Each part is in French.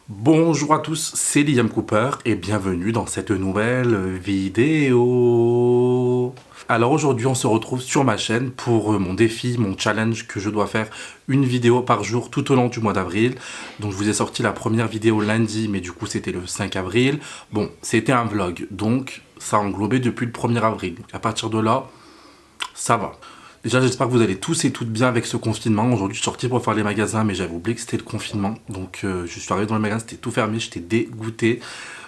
Bonjour à tous, c'est Liam Cooper et bienvenue dans cette nouvelle vidéo. Alors aujourd'hui on se retrouve sur ma chaîne pour mon défi, mon challenge que je dois faire une vidéo par jour tout au long du mois d'avril. Donc je vous ai sorti la première vidéo lundi mais du coup c'était le 5 avril. Bon, c'était un vlog donc ça a englobé depuis le 1er avril. À partir de là, ça va. Déjà, j'espère que vous allez tous et toutes bien avec ce confinement. Aujourd'hui, je suis sorti pour faire les magasins, mais j'avais oublié que c'était le confinement. Donc, je suis arrivé dans le magasin, c'était tout fermé, j'étais dégoûté.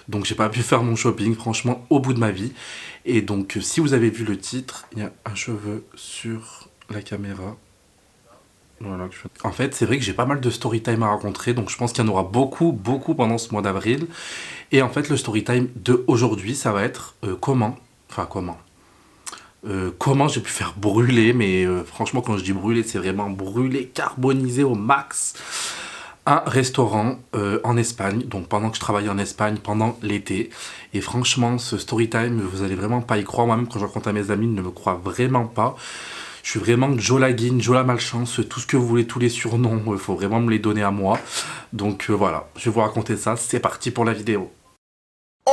Donc, j'ai pas pu faire mon shopping, franchement, au bout de ma vie. Et donc, si vous avez vu le titre, il y a un cheveu sur la caméra. Voilà. En fait, c'est vrai que j'ai pas mal de story time à rencontrer, donc je pense qu'il y en aura beaucoup pendant ce mois d'avril. Et en fait, le story time de aujourd'hui, ça va être comment j'ai pu faire brûler, mais franchement quand je dis brûler, c'est vraiment brûler, carboniser au max, un restaurant en Espagne, donc pendant que je travaillais en Espagne, pendant l'été. Et franchement, ce story time, vous allez vraiment pas y croire, moi-même quand je raconte à mes amis, ils ne me croient vraiment pas. Je suis vraiment Joe Laguine, Joe la malchance, tout ce que vous voulez, tous les surnoms, il faut vraiment me les donner à moi. Donc voilà, je vais vous raconter ça, c'est parti pour la vidéo. Oh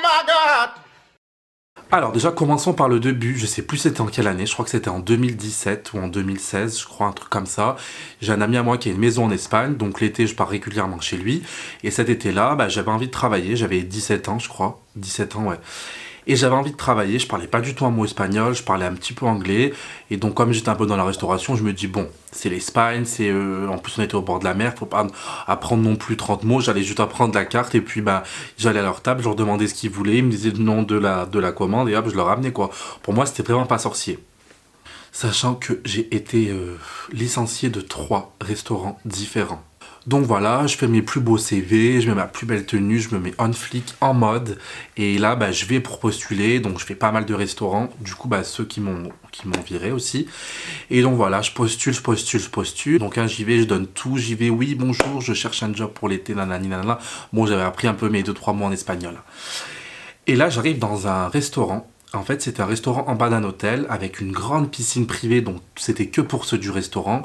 my God! Alors déjà commençons par le début, je sais plus c'était en quelle année, je crois que c'était en 2017 ou en 2016, je crois un truc comme ça. J'ai un ami à moi qui a une maison en Espagne, donc l'été je pars régulièrement chez lui. Et cet été-là, j'avais envie de travailler, j'avais 17 ans je crois, 17 ans ouais. Et j'avais envie de travailler, je parlais pas du tout un mot espagnol, je parlais un petit peu anglais. Et donc comme j'étais un peu dans la restauration, je me dis bon, c'est l'Espagne, en plus on était au bord de la mer, faut pas apprendre non plus 30 mots, j'allais juste apprendre la carte et puis j'allais à leur table, je leur demandais ce qu'ils voulaient, ils me disaient le nom de la commande et hop, je leur ramenais quoi. Pour moi c'était vraiment pas sorcier. Sachant que j'ai été licencié de 3 restaurants différents. Donc voilà, je fais mes plus beaux CV, je mets ma plus belle tenue, je me mets on flic, en mode. Et là, je vais pour postuler, donc je fais pas mal de restaurants. Du coup, ceux qui m'ont viré aussi. Et donc voilà, je postule. Donc j'y vais, je donne tout, j'y vais, oui, bonjour, je cherche un job pour l'été, nanani, nanana. Bon, j'avais appris un peu mes 2-3 mots en espagnol. Et là, j'arrive dans un restaurant. En fait, c'était un restaurant en bas d'un hôtel avec une grande piscine privée, donc c'était que pour ceux du restaurant.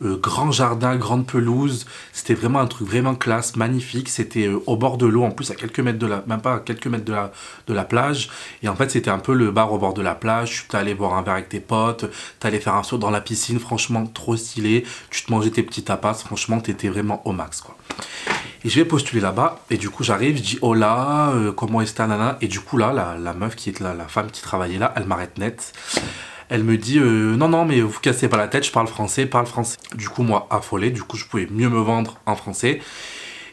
Grand jardin, grande pelouse, c'était vraiment un truc vraiment classe, magnifique. C'était au bord de l'eau, en plus à quelques mètres même pas à quelques mètres de la plage. Et en fait, c'était un peu le bar au bord de la plage. Tu allais boire un verre avec tes potes, t'allais faire un saut dans la piscine, franchement trop stylé. Tu te mangeais tes petits tapas, franchement, t'étais vraiment au max quoi. Et je vais postuler là-bas, et du coup j'arrive, je dis hola, comment est-ce nana. Et du coup là, la meuf qui est là, la femme qui travaillait là, elle m'arrête net. Elle me dit non, non, mais vous cassez pas la tête, je parle français, parle français. Du coup, moi, affolé, du coup, je pouvais mieux me vendre en français.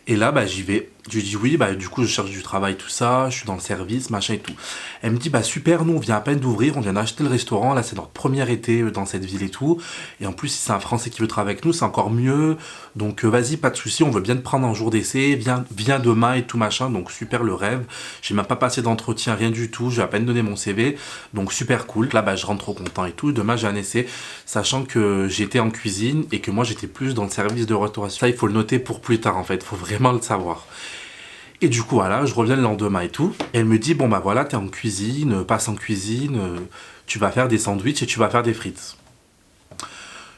Et là, j'y vais. Je lui dis oui, du coup, je cherche du travail, tout ça, je suis dans le service, machin et tout. Elle me dit, super, nous, on vient à peine d'ouvrir, on vient d'acheter le restaurant, là, c'est notre premier été dans cette ville et tout. Et en plus, si c'est un Français qui veut travailler avec nous, c'est encore mieux. Donc, vas-y, pas de souci, on veut bien te prendre en jour d'essai, viens demain et tout, machin. Donc, super, le rêve. J'ai même pas passé d'entretien, rien du tout, j'ai à peine donné mon CV. Donc, super cool. Là, je rentre trop content et tout. Demain, j'ai un essai, sachant que j'étais en cuisine et que moi, j'étais plus dans le service de restauration. Ça, il faut le noter pour plus tard, en fait, il faut vraiment le savoir. Et du coup, voilà, je reviens le lendemain et tout. Et elle me dit, bon voilà, t'es en cuisine, passe en cuisine, tu vas faire des sandwichs et tu vas faire des frites.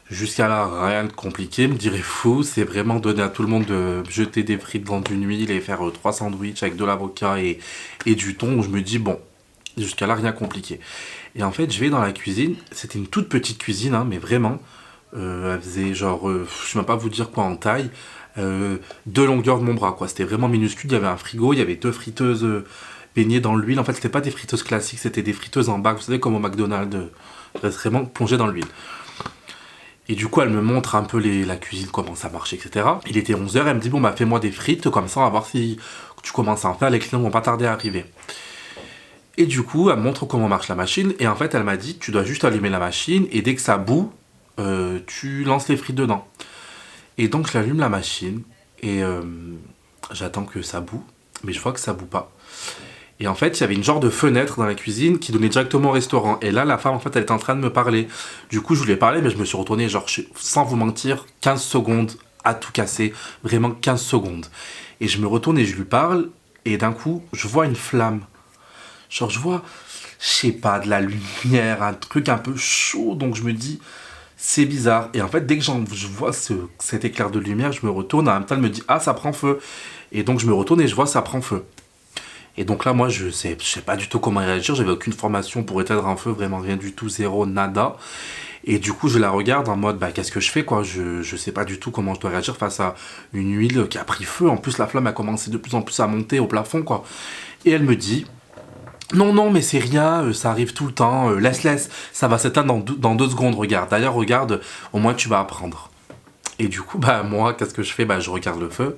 Jusqu'à là, rien de compliqué, me dirait fou, c'est vraiment donner à tout le monde de jeter des frites dans une huile et faire 3 sandwichs avec de l'avocat et du thon, où je me dis, bon, jusqu'à là, rien compliqué. Et en fait, je vais dans la cuisine, c'était une toute petite cuisine, hein, mais vraiment, elle faisait genre, je sais même pas vous dire quoi en taille, de longueur de mon bras quoi, c'était vraiment minuscule. Il y avait un frigo, il y avait 2 friteuses baignées dans l'huile. En fait, c'était pas des friteuses classiques, c'était des friteuses en bac, vous savez, comme au McDonald's, vraiment plongées dans l'huile. Et du coup, elle me montre un peu la cuisine, comment ça marche, etc. Il était 11h, elle me dit, bon fais-moi des frites, comme ça on va voir si tu commences à en faire, les clients vont pas tarder à arriver. Et du coup, elle me montre comment marche la machine, et en fait, elle m'a dit, tu dois juste allumer la machine, et dès que ça bout, tu lances les frites dedans. Et donc je l'allume la machine et j'attends que ça bout, mais je vois que ça bout pas. Et en fait, il y avait une genre de fenêtre dans la cuisine qui donnait directement au restaurant. Et là, la femme, en fait, elle était en train de me parler. Du coup, je voulais parler, mais je me suis retourné, genre, sans vous mentir, 15 secondes à tout casser. Vraiment 15 secondes. Et je me retourne et je lui parle, et d'un coup, je vois une flamme. Genre, je vois, je sais pas, de la lumière, un truc un peu chaud, donc je me dis, c'est bizarre. Et en fait, dès que je vois cet éclair de lumière, je me retourne, en même temps, elle me dit, ah, ça prend feu. Et donc je me retourne et je vois ça prend feu. Et donc là, moi, je sais pas du tout comment réagir. J'avais aucune formation pour éteindre un feu, vraiment rien du tout, zéro, nada. Et du coup, je la regarde en mode, bah, qu'est-ce que je fais, quoi? Je sais pas du tout comment je dois réagir face à une huile qui a pris feu. En plus, la flamme a commencé de plus en plus à monter au plafond, quoi. Et elle me dit, non, non, mais c'est rien, ça arrive tout le temps, laisse, ça va s'éteindre dans 2 secondes, regarde. D'ailleurs, regarde, au moins tu vas apprendre. Et du coup, bah, moi, qu'est-ce que je fais? Bah, je regarde le feu.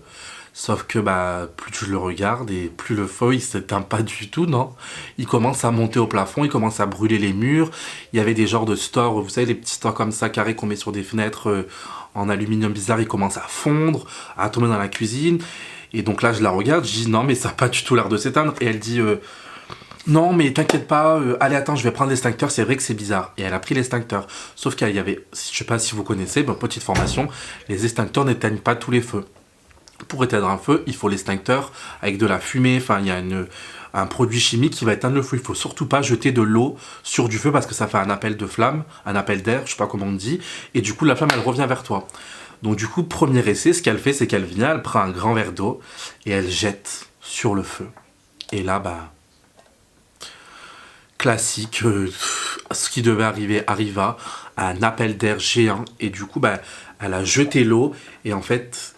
Sauf que bah, plus je le regarde et plus le feu il s'éteint pas du tout, non. Il commence à monter au plafond, il commence à brûler les murs. Il y avait des genres de stores, vous savez, les petits stores comme ça, carrés qu'on met sur des fenêtres en aluminium bizarre, ils commencent à fondre, à tomber dans la cuisine. Et donc là, je la regarde, je dis non, mais ça n'a pas du tout l'air de s'éteindre. Et elle dit non, mais t'inquiète pas, allez, attends, je vais prendre l'extincteur, c'est vrai que c'est bizarre. Et elle a pris l'extincteur. Sauf qu'il y avait, je sais pas si vous connaissez, bah, petite formation, les extincteurs n'éteignent pas tous les feux. Pour éteindre un feu, il faut l'extincteur avec de la fumée, enfin il y a un produit chimique qui va éteindre le feu. Il faut surtout pas jeter de l'eau sur du feu parce que ça fait un appel de flamme, un appel d'air, je sais pas comment on dit, et du coup la flamme elle revient vers toi. Donc du coup, premier essai, ce qu'elle fait, c'est qu'elle vient, elle prend un grand verre d'eau et elle jette sur le feu. Et là, bah, classique, ce qui devait arriver arriva, un appel d'air géant, et du coup, bah, elle a jeté l'eau, et en fait,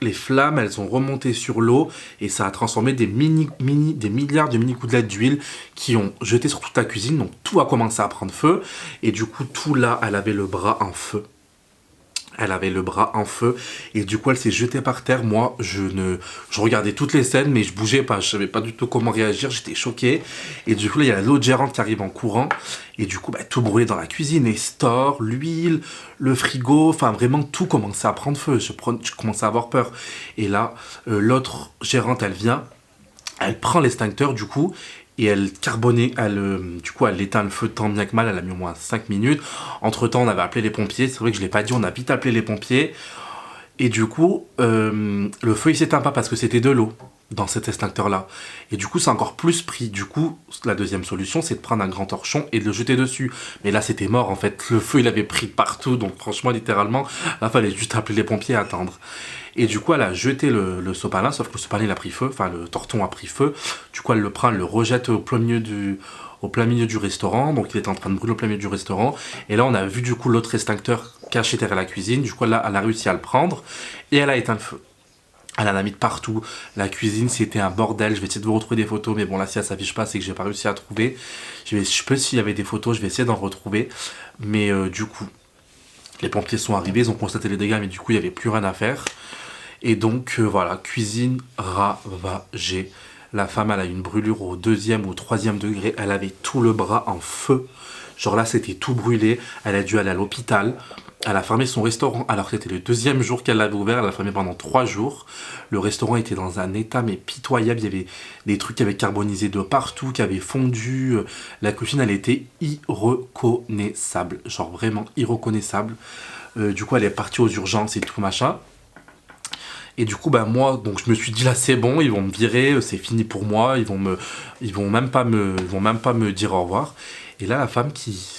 les flammes, elles ont remonté sur l'eau et ça a transformé des milliards de mini gouttelettes d'huile qui ont jeté sur toute la cuisine. Donc tout a commencé à prendre feu et du coup tout là, elle avait le bras en feu. Elle avait le bras en feu et du coup elle s'est jetée par terre. Moi je regardais toutes les scènes mais je bougeais pas, je savais pas du tout comment réagir, j'étais choqué. Et du coup là il y a l'autre gérante qui arrive en courant et du coup bah, tout brûlait dans la cuisine, les stores, l'huile, le frigo, enfin vraiment tout commençait à prendre feu. Je commençais à avoir peur. Et là l'autre gérante elle vient, elle prend l'extincteur du coup et elle carbonait, du coup elle éteint le feu tant bien que mal, elle a mis au moins 5 minutes. Entre temps on avait appelé les pompiers, c'est vrai que je l'ai pas dit, on a vite appelé les pompiers. Et du coup le feu il s'éteint pas parce que c'était de l'eau dans cet extincteur là. Et du coup c'est encore plus pris. Du coup la deuxième solution c'est de prendre un grand torchon et de le jeter dessus. Mais là c'était mort en fait, le feu il avait pris partout, donc franchement littéralement là fallait juste appeler les pompiers et attendre. Et du coup, elle a jeté le sopalin, sauf que le sopalin il a pris feu, enfin le torton a pris feu. Du coup, elle le prend, elle le rejette au plein milieu du restaurant. Donc, il était en train de brûler au plein milieu du restaurant. Et là, on a vu du coup l'autre extincteur caché derrière la cuisine. Du coup, là, elle a réussi à le prendre et elle a éteint le feu. Elle en a mis de partout. La cuisine, c'était un bordel. Je vais essayer de vous retrouver des photos, mais bon, là, si elle s'affiche pas, c'est que j'ai pas réussi à trouver. Je peux, s'il y avait des photos, je vais essayer d'en retrouver. Mais du coup, les pompiers sont arrivés, ils ont constaté les dégâts, mais du coup, il n'y avait plus rien à faire. Et donc voilà, cuisine ravagée. La femme, elle a une brûlure au 2e ou 3e degré. Elle avait tout le bras en feu. Genre là, c'était tout brûlé. Elle a dû aller à l'hôpital. Elle a fermé son restaurant alors que c'était le 2e jour qu'elle l'avait ouvert. Elle l'a fermé pendant 3 jours. Le restaurant était dans un état mais pitoyable. Il y avait des trucs qui avaient carbonisé de partout, qui avaient fondu. La cuisine, elle était irreconnaissable. Genre vraiment irreconnaissable. Du coup, elle est partie aux urgences et tout machin. Et du coup, bah moi, donc je me suis dit là, c'est bon, ils vont me virer, c'est fini pour moi, ils vont même pas me dire au revoir. Et là, la femme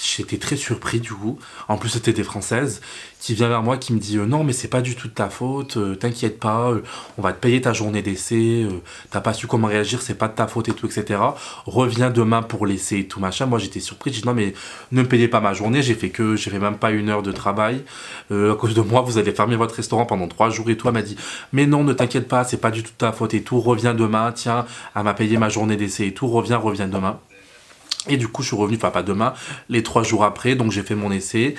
j'étais très surpris du coup. En plus, c'était des Françaises qui vient vers moi, qui me dit non, mais c'est pas du tout de ta faute, t'inquiète pas, on va te payer ta journée d'essai, t'as pas su comment réagir, c'est pas de ta faute et tout, etc. Reviens demain pour l'essai et tout machin. Moi, j'étais surpris, j'ai dit non, mais ne me payez pas ma journée, j'ai fait même pas 1 heure de travail. À cause de moi, vous allez fermer votre restaurant pendant 3 jours et tout. Elle m'a dit mais non, ne t'inquiète pas, c'est pas du tout de ta faute et tout, reviens demain, tiens, elle m'a payé ma journée d'essai et tout, reviens demain. Et du coup, je suis revenu, enfin pas demain, les 3 jours après, donc j'ai fait mon essai.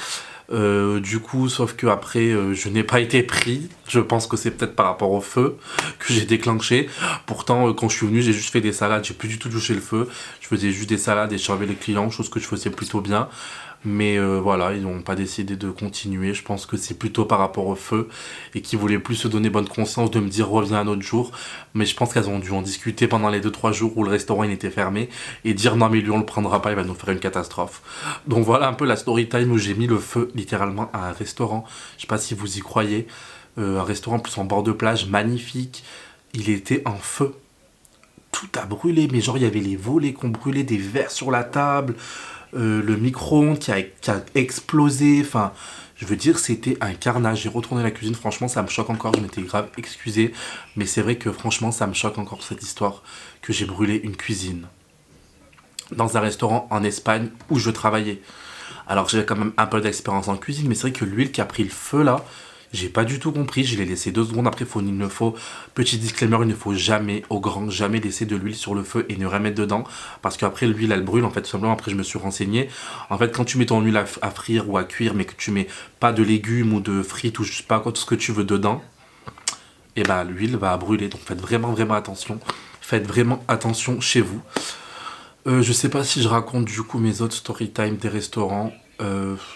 Du coup, sauf que après, je n'ai pas été pris. Je pense que c'est peut-être par rapport au feu que j'ai déclenché. Pourtant, quand je suis venu, j'ai juste fait des salades. J'ai plus du tout touché le feu. Je faisais juste des salades et je servais les clients, chose que je faisais plutôt bien. Mais voilà, ils n'ont pas décidé de continuer. Je pense que c'est plutôt par rapport au feu et qu'ils voulaient plus se donner bonne conscience de me dire reviens un autre jour. Mais je pense qu'elles ont dû en discuter pendant les 2-3 jours où le restaurant il était fermé et dire non mais lui on le prendra pas, il va nous faire une catastrophe. Donc voilà un peu la story time où j'ai mis le feu littéralement à un restaurant. Je sais pas si vous y croyez. Un restaurant plus en bord de plage, magnifique. Il était en feu. Tout a brûlé, mais genre il y avait les volets qui ont brûlé, des verres sur la table. le micro-ondes qui a explosé, enfin, je veux dire, c'était un carnage. J'ai retourné la cuisine, franchement, ça me choque encore, je m'étais grave excusé, mais c'est vrai que franchement, ça me choque encore cette histoire que j'ai brûlé une cuisine dans un restaurant en Espagne où je travaillais. Alors j'avais quand même un peu d'expérience en cuisine, mais c'est vrai que l'huile qui a pris le feu là, j'ai pas du tout compris, je l'ai laissé 2 secondes. Après, petit disclaimer, il ne faut jamais, au grand jamais laisser de l'huile sur le feu et ne rien mettre dedans, parce qu'après l'huile elle brûle, en fait, tout simplement. Après je me suis renseigné, en fait quand tu mets ton huile à frire ou à cuire, mais que tu mets pas de légumes ou de frites ou je sais pas quoi, tout ce que tu veux dedans, et bah l'huile va brûler, donc faites vraiment attention, faites vraiment attention chez vous. Je sais pas si je raconte du coup mes autres story time des restaurants.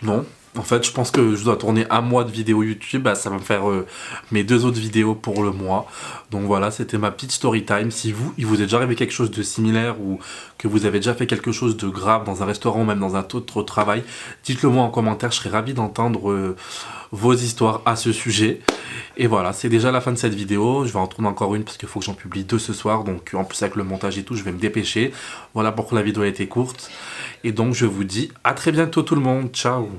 Non. En fait, je pense que je dois tourner un mois de vidéos YouTube. Bah, ça va me faire mes 2 autres vidéos pour le mois. Donc voilà, c'était ma petite story time. Si vous, il vous est déjà arrivé quelque chose de similaire ou que vous avez déjà fait quelque chose de grave dans un restaurant ou même dans un autre travail, dites-le moi en commentaire. Je serais ravi d'entendre vos histoires à ce sujet. Et voilà, c'est déjà la fin de cette vidéo. Je vais en tourner encore une parce qu'il faut que j'en publie 2 ce soir. Donc en plus avec le montage et tout, je vais me dépêcher. Voilà pourquoi la vidéo a été courte. Et donc je vous dis à très bientôt tout le monde. Ciao.